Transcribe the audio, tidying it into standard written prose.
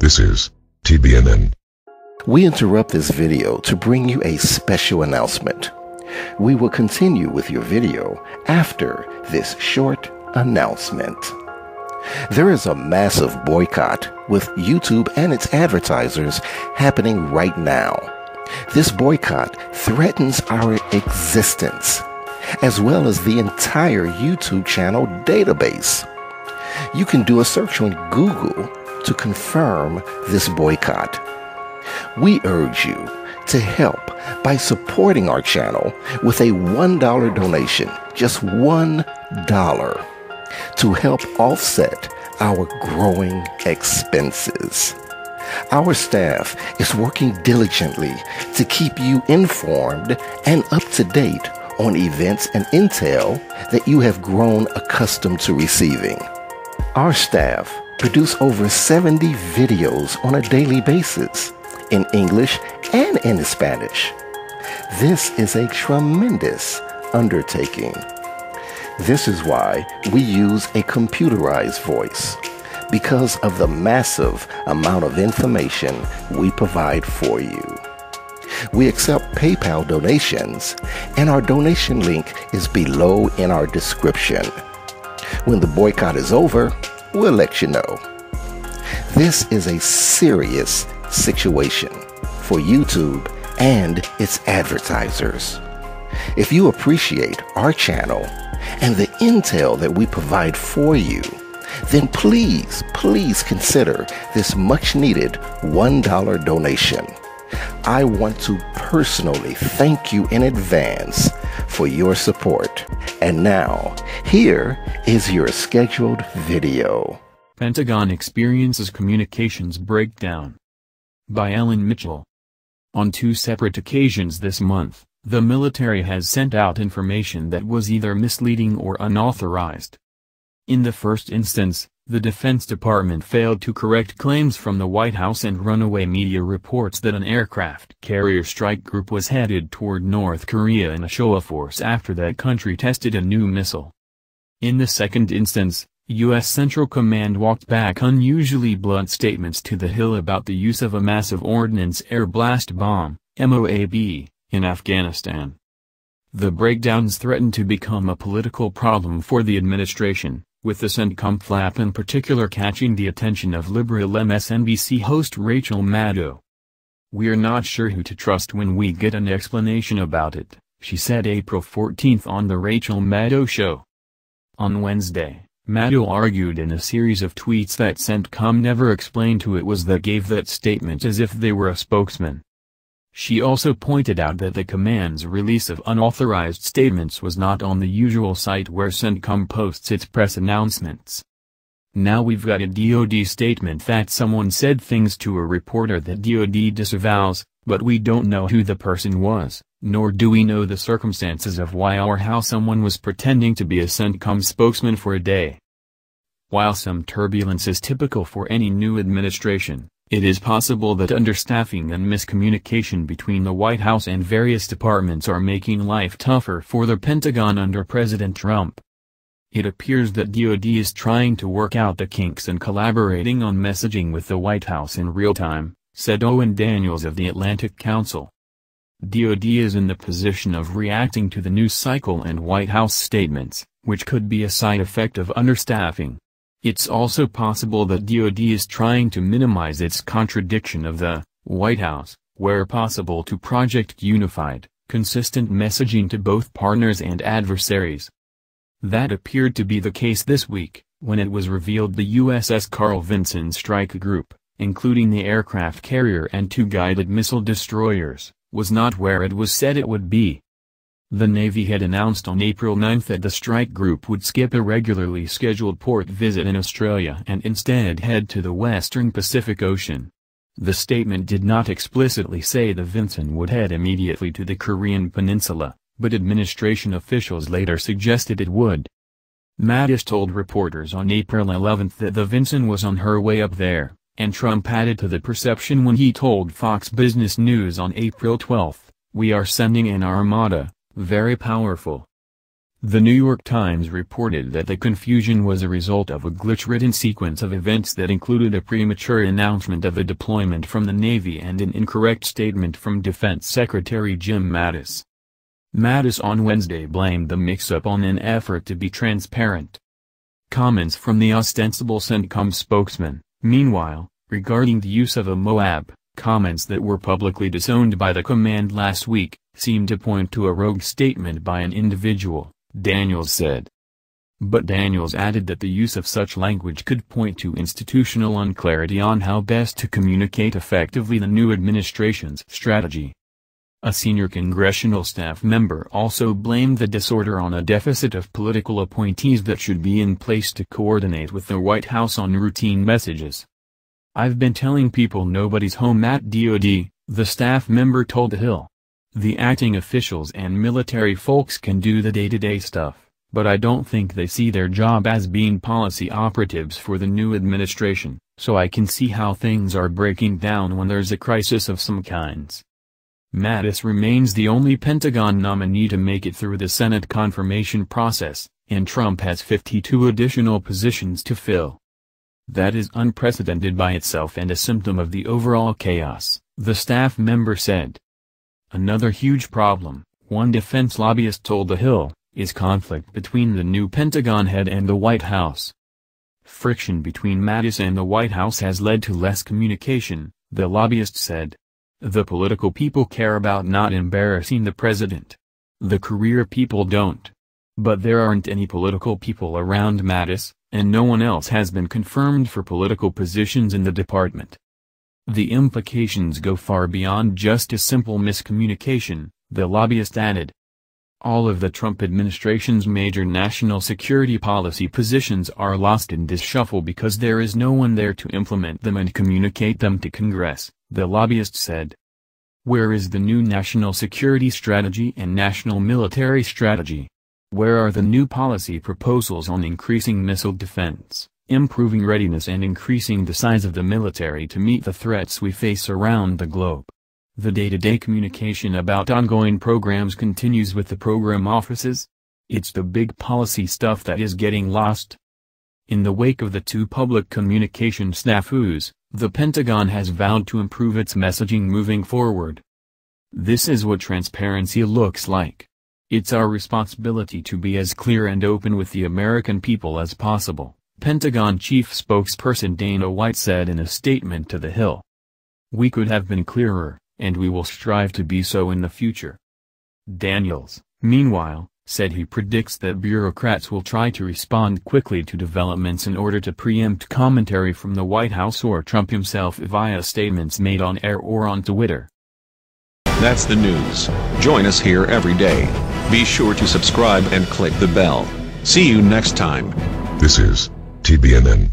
This is TBNN. We interrupt this video to bring you a special announcement. We will continue with your video after this short announcement. There is a massive boycott with YouTube and its advertisers happening right now. This boycott threatens our existence, as well as the entire YouTube channel database. You can do a search on Google to confirm this boycott. We urge you to help by supporting our channel with a $1 donation, just $1, to help offset our growing expenses. Our staff is working diligently to keep you informed and up to date on events and intel that you have grown accustomed to receiving. Our staff produce over 70 videos on a daily basis in English and in Spanish. This is a tremendous undertaking. This is why we use a computerized voice, because of the massive amount of information we provide for you. We accept PayPal donations, and our donation link is below in our description. When the boycott is over, we'll let you know. This is a serious situation for YouTube and its advertisers. If you appreciate our channel and the intel that we provide for you, then please consider this much needed $1 donation. I want to personally thank you in advance for your support. And now, here is your scheduled video. Pentagon experiences communications breakdown. By Ellen Mitchell. On two separate occasions this month, the military has sent out information that was either misleading or unauthorized. In the first instance, the Defense Department failed to correct claims from the White House and runaway media reports that an aircraft carrier strike group was headed toward North Korea in a show of force after that country tested a new missile. In the second instance, U.S. Central Command walked back unusually blunt statements to the Hill about the use of a Massive Ordnance Air Blast bomb, MOAB, in Afghanistan. The breakdowns threaten to become a political problem for the administration, with the CENTCOM flap in particular catching the attention of liberal MSNBC host Rachel Maddow. "We're not sure who to trust when we get an explanation about it," she said April 14 on The Rachel Maddow Show. On Wednesday, Maddow argued in a series of tweets that CENTCOM never explained who it was that gave that statement as if they were a spokesman. She also pointed out that the command's release of unauthorized statements was not on the usual site where CENTCOM posts its press announcements. "Now we've got a DoD statement that someone said things to a reporter that DoD disavows, but we don't know who the person was, nor do we know the circumstances of why or how someone was pretending to be a CENTCOM spokesman for a day." While some turbulence is typical for any new administration, it is possible that understaffing and miscommunication between the White House and various departments are making life tougher for the Pentagon under President Trump. It appears that DoD is trying to work out the kinks and collaborating on messaging with the White House in real time, said Owen Daniels of the Atlantic Council. DoD is in the position of reacting to the news cycle and White House statements, which could be a side effect of understaffing. It's also possible that DoD is trying to minimize its contradiction of the White House, where possible, to project unified, consistent messaging to both partners and adversaries. That appeared to be the case this week, when it was revealed the USS Carl Vinson strike group, including the aircraft carrier and two guided missile destroyers, was not where it was said it would be. The Navy had announced on April 9 that the strike group would skip a regularly scheduled port visit in Australia and instead head to the western Pacific Ocean. The statement did not explicitly say the Vinson would head immediately to the Korean peninsula, but administration officials later suggested it would. Mattis told reporters on April 11 that the Vinson was on her way up there, and Trump added to the perception when he told Fox Business News on April 12, "We are sending an armada, very powerful." The New York Times reported that the confusion was a result of a glitch-ridden sequence of events that included a premature announcement of a deployment from the Navy and an incorrect statement from Defense Secretary Jim Mattis. Mattis on Wednesday blamed the mix-up on an effort to be transparent. Comments from the ostensible CENTCOM spokesman, meanwhile, regarding the use of a MOAB, comments that were publicly disowned by the command last week, seemed to point to a rogue statement by an individual, Daniels said. But Daniels added that the use of such language could point to institutional unclarity on how best to communicate effectively the new administration's strategy. A senior congressional staff member also blamed the disorder on a deficit of political appointees that should be in place to coordinate with the White House on routine messages. "I've been telling people nobody's home at DoD," the staff member told The Hill. "The acting officials and military folks can do the day-to-day stuff, but I don't think they see their job as being policy operatives for the new administration, so I can see how things are breaking down when there's a crisis of some kinds." Mattis remains the only Pentagon nominee to make it through the Senate confirmation process, and Trump has 52 additional positions to fill. "That is unprecedented by itself and a symptom of the overall chaos," the staff member said. Another huge problem, one defense lobbyist told The Hill, is conflict between the new Pentagon head and the White House. Friction between Mattis and the White House has led to less communication, the lobbyist said. "The political people care about not embarrassing the president. The career people don't. But there aren't any political people around Mattis, and no one else has been confirmed for political positions in the department." The implications go far beyond just a simple miscommunication, the lobbyist added. All of the Trump administration's major national security policy positions are lost in this shuffle because there is no one there to implement them and communicate them to Congress, the lobbyist said. "Where is the new national security strategy and national military strategy? Where are the new policy proposals on increasing missile defense, improving readiness and increasing the size of the military to meet the threats we face around the globe?" The day-to-day communication about ongoing programs continues with the program offices. It's the big policy stuff that is getting lost. In the wake of the two public communication snafus, the Pentagon has vowed to improve its messaging moving forward. "This is what transparency looks like. It's our responsibility to be as clear and open with the American people as possible," Pentagon chief spokesperson Dana White said in a statement to The Hill. "We could have been clearer, and we will strive to be so in the future." Daniels, meanwhile, said he predicts that bureaucrats will try to respond quickly to developments in order to preempt commentary from the White House or Trump himself via statements made on air or on Twitter. That's the news. Join us here every day. Be sure to subscribe and click the bell. See you next time. This is TBNN.